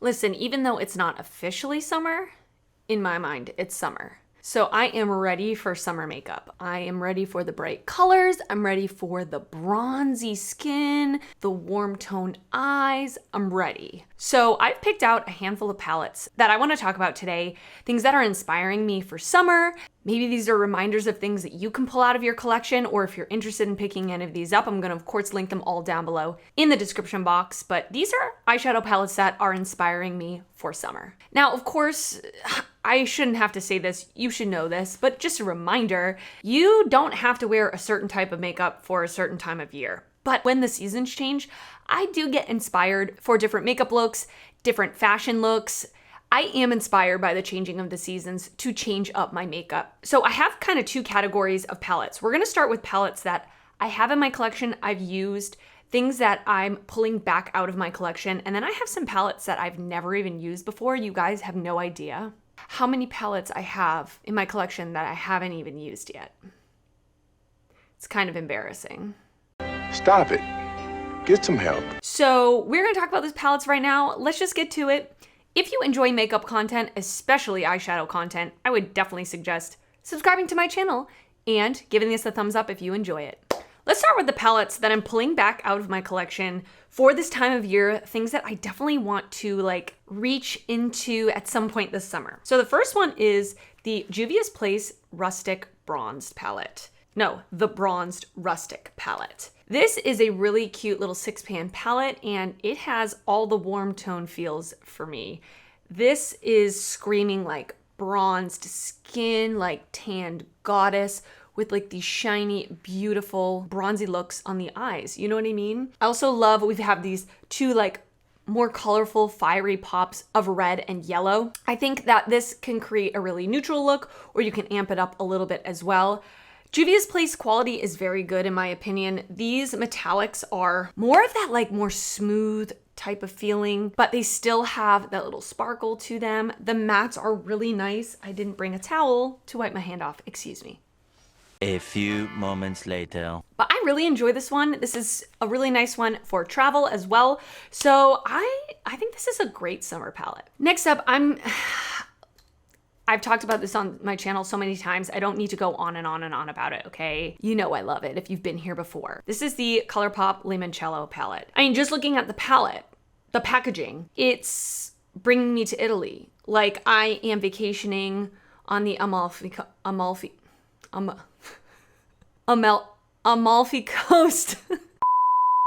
Listen, even though it's not officially summer, in my mind, it's summer. So I am ready for summer makeup. I am ready for the bright colors. I'm ready for the bronzy skin, the warm toned eyes. I'm ready. So I've picked out a handful of palettes that I want to talk about today, things that are inspiring me for summer. Maybe these are reminders of things that you can pull out of your collection, or if you're interested in picking any of these up, I'm going to, of course, link them all down below in the description box. But these are eyeshadow palettes that are inspiring me for summer. Now, of course, I shouldn't have to say this, you should know this, but just a reminder, you don't have to wear a certain type of makeup for a certain time of year. But when the seasons change, I do get inspired for different makeup looks, different fashion looks. I am inspired by the changing of the seasons to change up my makeup. So I have kind of two categories of palettes. We're gonna start with palettes that I have in my collection, I've used, things that I'm pulling back out of my collection, and then I have some palettes that I've never even used before. You guys have no idea how many palettes I have in my collection that I haven't even used yet. It's kind of embarrassing. Stop it. Get some help. So we're gonna talk about these palettes right now. Let's just get to it. If you enjoy makeup content, especially eyeshadow content, I would definitely suggest subscribing to my channel and giving this a thumbs up if you enjoy it. Let's start with the palettes that I'm pulling back out of my collection for this time of year, things that I definitely want to reach into at some point this summer. So the first one is the Juvia's Place Rustic Bronzed palette. No, the Bronzed Rustic palette. This is a really cute little 6-pan palette, and it has all the warm tone feels for me. This is screaming like bronzed skin, like tanned goddess, with these shiny, beautiful, bronzy looks on the eyes. You know what I mean? I also love we have these two more colorful, fiery pops of red and yellow. I think that this can create a really neutral look, or you can amp it up a little bit as well. Juvia's Place quality is very good in my opinion. These metallics are more of that more smooth type of feeling, but they still have that little sparkle to them. The mattes are really nice. I didn't bring a towel to wipe my hand off, excuse me. A few moments later. But I really enjoy this one. This is a really nice one for travel as well. So I think this is a great summer palette. Next up, I've talked about this on my channel so many times, I don't need to go on and on and on about it, okay? You know I love it if you've been here before. This is the ColourPop Limoncello palette. I mean, just looking at the palette, the packaging, it's bringing me to Italy. Like I am vacationing on the Amalfi Coast.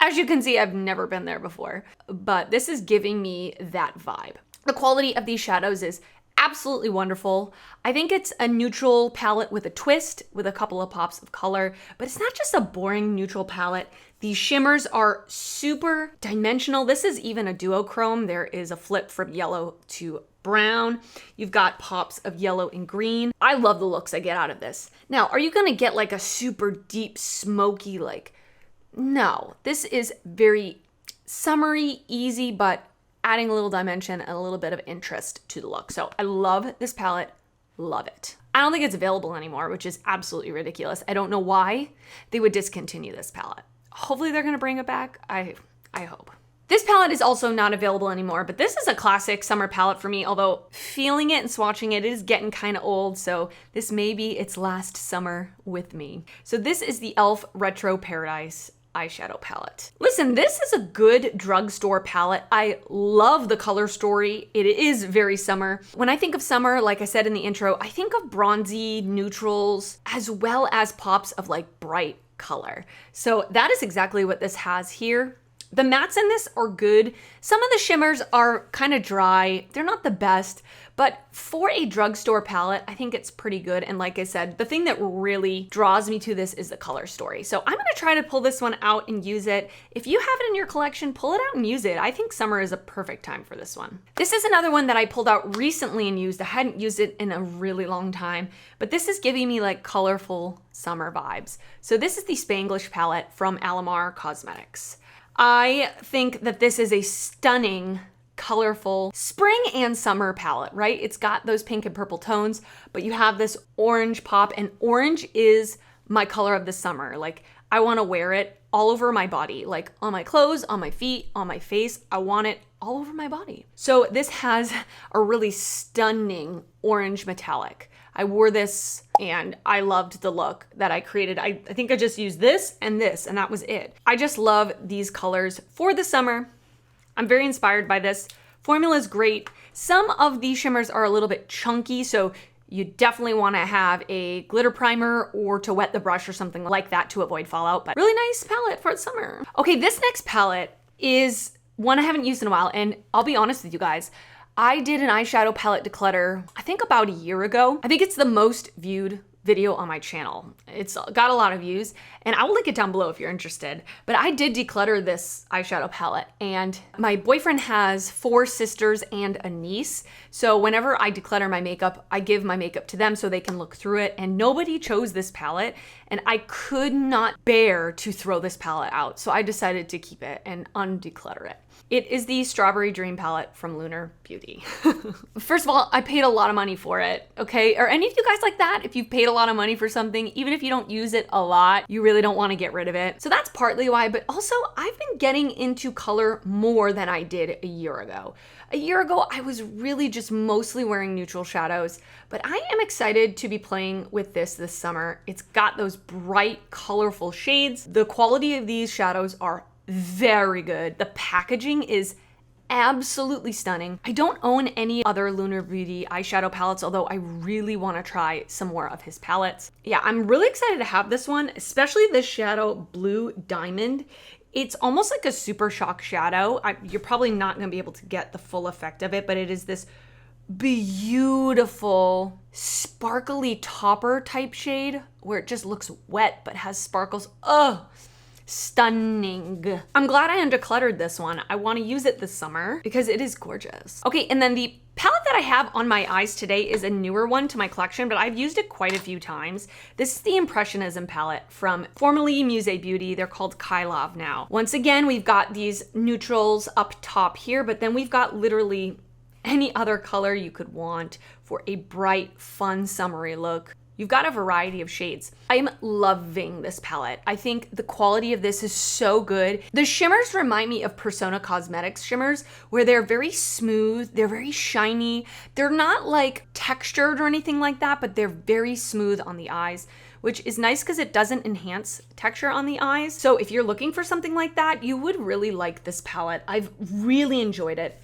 As you can see, I've never been there before, but this is giving me that vibe. The quality of these shadows is absolutely wonderful. I think it's a neutral palette with a twist, with a couple of pops of color, but it's not just a boring neutral palette. These shimmers are super dimensional. This is even a duochrome. There is a flip from yellow to brown. You've got pops of yellow and green. I love the looks I get out of this. Now, are you gonna get a super deep, smoky, no. This is very summery, easy, but adding a little dimension and a little bit of interest to the look. So I love this palette, love it. I don't think it's available anymore, which is absolutely ridiculous. I don't know why they would discontinue this palette. Hopefully they're gonna bring it back, I hope. This palette is also not available anymore, but this is a classic summer palette for me, although feeling it and swatching it is getting kind of old, so this may be its last summer with me. So this is the e.l.f. Retro Paradise eyeshadow palette. Listen, this is a good drugstore palette. I love the color story. It is very summer. When I think of summer, like I said in the intro, I think of bronzy neutrals as well as pops of bright color. So that is exactly what this has here. The mattes in this are good. Some of the shimmers are kind of dry. They're not the best, but for a drugstore palette, I think it's pretty good. And like I said, the thing that really draws me to this is the color story. So I'm gonna try to pull this one out and use it. If you have it in your collection, pull it out and use it. I think summer is a perfect time for this one. This is another one that I pulled out recently and used. I hadn't used it in a really long time, but this is giving me colorful summer vibes. So this is the Spanglish palette from Alamar Cosmetics. I think that this is a stunning, colorful spring and summer palette, right? It's got those pink and purple tones, but you have this orange pop, and orange is my color of the summer. I want to wear it all over my body, on my clothes, on my feet, on my face. I want it all over my body. So this has a really stunning orange metallic. I wore this and I loved the look that I created. I think I just used this, and that was it. I just love these colors for the summer. I'm very inspired by this. Formula is great. Some of these shimmers are a little bit chunky, so you definitely want to have a glitter primer or to wet the brush or something like that to avoid fallout, but really nice palette for summer. Okay, this next palette is one I haven't used in a while, and I'll be honest with you guys, I did an eyeshadow palette declutter, I think about a year ago. I think it's the most viewed video on my channel. It's got a lot of views, and I will link it down below if you're interested. But I did declutter this eyeshadow palette, and my boyfriend has 4 sisters and a niece. So whenever I declutter my makeup, I give my makeup to them so they can look through it, and nobody chose this palette, and I could not bear to throw this palette out. So I decided to keep it and undeclutter it. It is the Strawberry Dream palette from Lunar Beauty. First of all, I paid a lot of money for it, okay? Are any of you guys like that? If you've paid a lot of money for something, even if you don't use it a lot, you really don't want to get rid of it. So that's partly why, but also I've been getting into color more than I did a year ago. A year ago, I was really just mostly wearing neutral shadows, but I am excited to be playing with this summer. It's got those bright, colorful shades. The quality of these shadows are very good. The packaging is absolutely stunning. I don't own any other Lunar Beauty eyeshadow palettes, although I really want to try some more of his palettes. Yeah, I'm really excited to have this one, especially this shadow Blue Diamond. It's almost like a super shock shadow. You're probably not going to be able to get the full effect of it, but it is this beautiful sparkly topper type shade where it just looks wet but has sparkles. Oh, stunning. I'm glad I undecluttered this one. I want to use it this summer because it is gorgeous. Okay, and then the palette that I have on my eyes today is a newer one to my collection, but I've used it quite a few times. This is the Impressionism palette from formerly Musée Beauty. They're called Kylov now. Once again, we've got these neutrals up top here, but then we've got literally any other color you could want for a bright, fun, summery look. You've got a variety of shades. I'm loving this palette. I think the quality of this is so good. The shimmers remind me of Persona Cosmetics shimmers, where they're very smooth, they're very shiny. They're not like textured or anything like that, but they're very smooth on the eyes, which is nice because it doesn't enhance texture on the eyes. So if you're looking for something like that, you would really like this palette. I've really enjoyed it.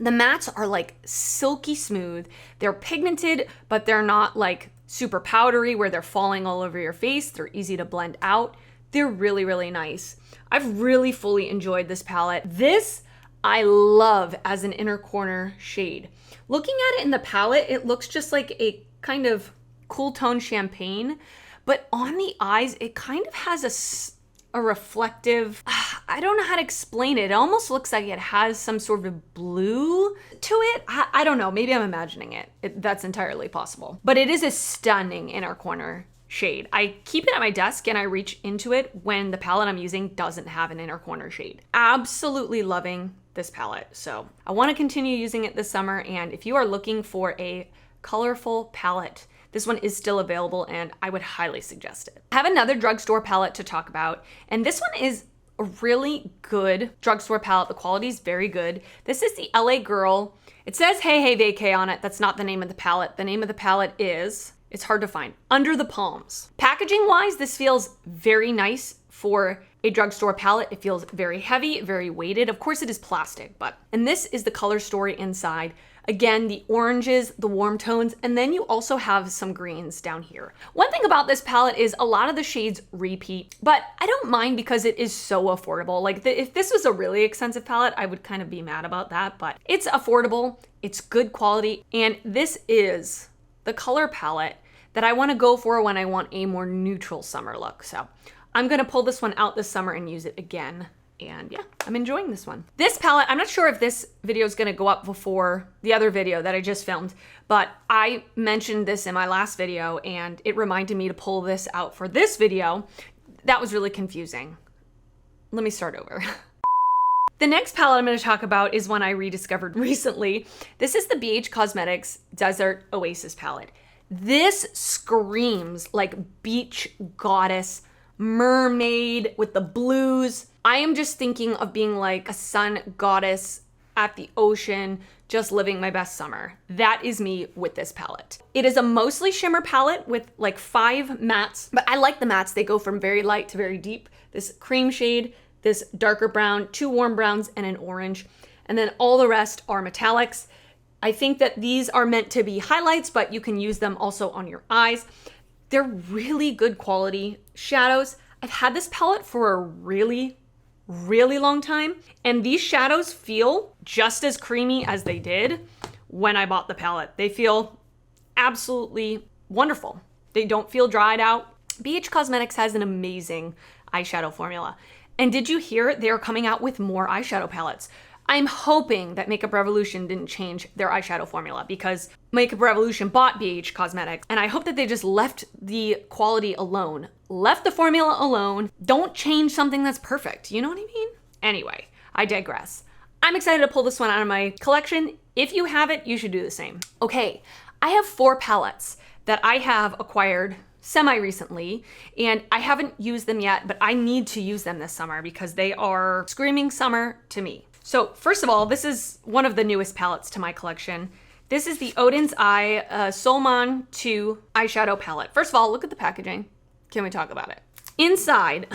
The mattes are like silky smooth. They're pigmented, but they're not like super powdery where they're falling all over your face. They're easy to blend out. They're really, really nice. I've really fully enjoyed this palette. This I love as an inner corner shade. Looking at it in the palette, it looks just like a kind of cool tone champagne, but on the eyes, it kind of has a reflective, I don't know how to explain it. It almost looks like it has some sort of blue to it. I don't know, maybe I'm imagining it. That's entirely possible. But it is a stunning inner corner shade. I keep it at my desk and I reach into it when the palette I'm using doesn't have an inner corner shade. Absolutely loving this palette. So I wanna continue using it this summer, and if you are looking for a colorful palette, this one is still available and I would highly suggest it. I have another drugstore palette to talk about, and this one is a really good drugstore palette. The quality is very good. This is the LA Girl. It says Hey Hey Vacay on it. That's not the name of the palette. The name of the palette is, it's hard to find, Under the Palms. Packaging wise, this feels very nice for a drugstore palette. It feels very heavy, very weighted. Of course it is plastic, and this is the color story inside. Again, the oranges, the warm tones, and then you also have some greens down here. One thing about this palette is a lot of the shades repeat, but I don't mind because it is so affordable. Like if this was a really expensive palette, I would kind of be mad about that, but it's affordable, it's good quality, and this is the color palette that I want to go for when I want a more neutral summer look. So I'm gonna pull this one out this summer and use it again. And yeah, I'm enjoying this one. This palette, I'm not sure if this video is gonna go up before the other video that I just filmed, but I mentioned this in my last video and it reminded me to pull this out for this video. That was really confusing. Let me start over. The next palette I'm gonna talk about is one I rediscovered recently. This is the BH Cosmetics Desert Oasis palette. This screams like beach goddess, mermaid with the blues. I am just thinking of being like a sun goddess at the ocean, just living my best summer. That is me with this palette. It is a mostly shimmer palette with like 5 mattes, but I like the mattes. They go from very light to very deep. This cream shade, this darker brown, 2 warm browns, and an orange. And then all the rest are metallics. I think that these are meant to be highlights, but you can use them also on your eyes. They're really good quality shadows. I've had this palette for a really long time, and these shadows feel just as creamy as they did when I bought the palette. They feel absolutely wonderful. They don't feel dried out. BH Cosmetics has an amazing eyeshadow formula. And did you hear they're coming out with more eyeshadow palettes? I'm hoping that Makeup Revolution didn't change their eyeshadow formula, because Makeup Revolution bought BH Cosmetics, and I hope that they just left the quality alone. Left the formula alone. Don't change something that's perfect. You know what I mean? Anyway, I digress. I'm excited to pull this one out of my collection. If you have it, you should do the same. Okay, I have 4 palettes that I have acquired semi-recently, and I haven't used them yet, but I need to use them this summer because they are screaming summer to me. So first of all, this is one of the newest palettes to my collection. This is the Oden's Eye Solmane 2 eyeshadow palette. First of all, look at the packaging. Can we talk about it? Inside,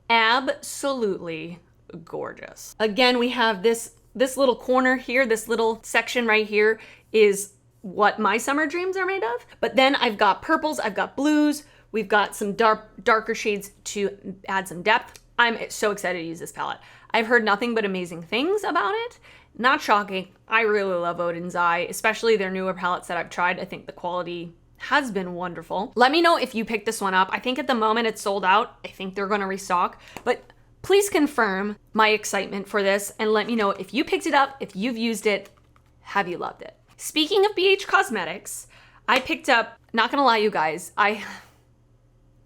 absolutely gorgeous. Again, we have this little corner here, this little section right here is what my summer dreams are made of. But then I've got purples, I've got blues, we've got some darker shades to add some depth. I'm so excited to use this palette. I've heard nothing but amazing things about it. Not shocking. I really love Oden's Eye, especially their newer palettes that I've tried. I think the quality has been wonderful. Let me know if you picked this one up. I think at the moment it's sold out. I think they're gonna restock, but please confirm my excitement for this and let me know if you picked it up, if you've used it, have you loved it? Speaking of BH Cosmetics, I picked up, not gonna lie you guys, I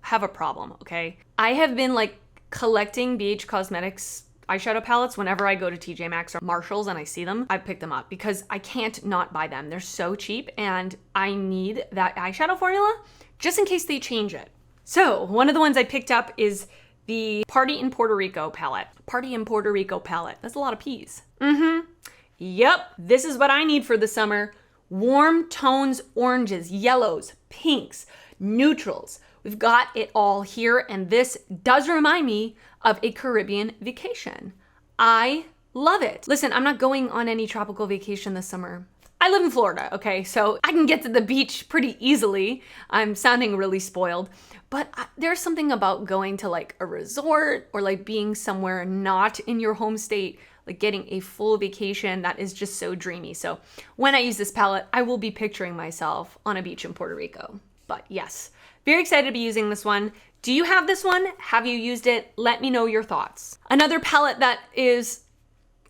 have a problem, okay? I have been like collecting BH Cosmetics eyeshadow palettes whenever I go to TJ Maxx or Marshalls and I see them. I pick them up because I can't not buy them. They're so cheap and I need that eyeshadow formula just in case they change it. So one of the ones I picked up is the Party in Puerto Rico palette. Party in Puerto Rico palette. That's a lot of P's. Yep, this is what I need for the summer. Warm tones, oranges, yellows, pinks, neutrals. We've got it all here, and this does remind me of a Caribbean vacation. I love it. Listen, I'm not going on any tropical vacation this summer. I live in Florida, okay? So I can get to the beach pretty easily. I'm sounding really spoiled, but there's something about going to like a resort or like being somewhere not in your home state, like getting a full vacation that is just so dreamy. So when I use this palette, I will be picturing myself on a beach in Puerto Rico. But yes, very excited to be using this one. Do you have this one? Have you used it? Let me know your thoughts. Another palette that is,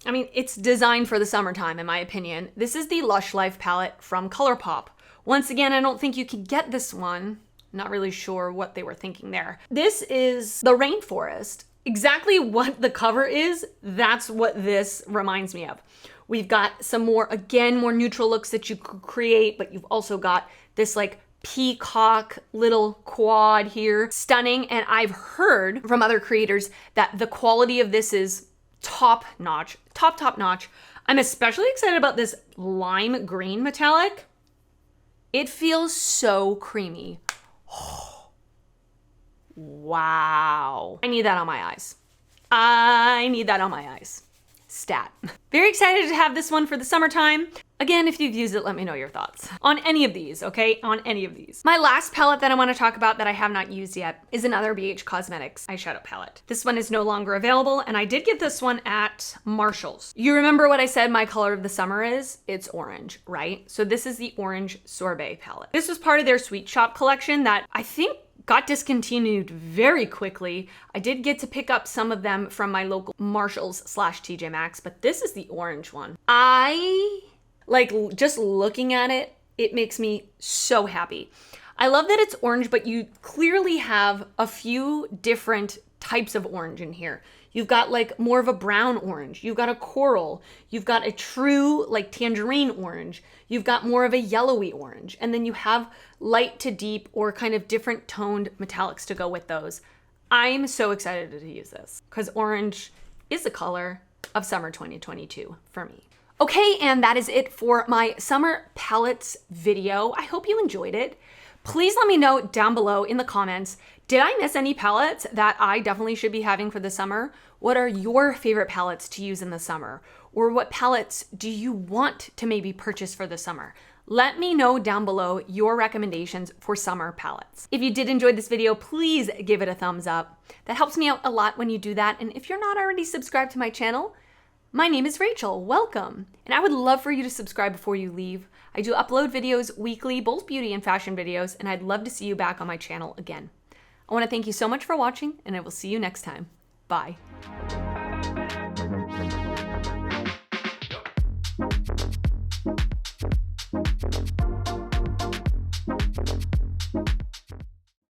I mean, it's designed for the summertime in my opinion. This is the Lush Life palette from ColourPop. Once again, I don't think you can get this one. Not really sure what they were thinking there. This is the rainforest. Exactly what the cover is, that's what this reminds me of. We've got some more, again, more neutral looks that you could create, but you've also got this like peacock little quad here. Stunning. And I've heard from other creators that the quality of this is top notch, top notch. I'm especially excited about this lime green metallic. It feels so creamy. Wow. I need that on my eyes. I need that on my eyes. Stat. Very excited to have this one for the summertime. Again, if you've used it, let me know your thoughts on any of these, okay? On any of these. My last palette that I want to talk about that I have not used yet is another BH Cosmetics eyeshadow palette. This one is no longer available, and I did get this one at Marshalls. You remember what I said my color of the summer is? It's orange, right? So this is the orange Sorbet palette. This was part of their Sweet Shop collection that I think got discontinued very quickly. I did get to pick up some of them from my local Marshalls / TJ Maxx, but this is the orange one. Like just looking at it, it makes me so happy. I love that it's orange, but you clearly have a few different types of orange in here. You've got like more of a brown orange. You've got a coral. You've got a true like tangerine orange. You've got more of a yellowy orange. And then you have light to deep or kind of different toned metallics to go with those. I'm so excited to use this because orange is a color of summer 2022 for me. Okay, and that is it for my summer palettes video. I hope you enjoyed it. Please let me know down below in the comments, did I miss any palettes that I definitely should be having for the summer? What are your favorite palettes to use in the summer? Or what palettes do you want to maybe purchase for the summer? Let me know down below your recommendations for summer palettes. If you did enjoy this video, please give it a thumbs up. That helps me out a lot when you do that. And if you're not already subscribed to my channel, my name is Rachel, welcome. And I would love for you to subscribe before you leave. I do upload videos weekly, both beauty and fashion videos, and I'd love to see you back on my channel again. I want to thank you so much for watching, and I will see you next time. Bye.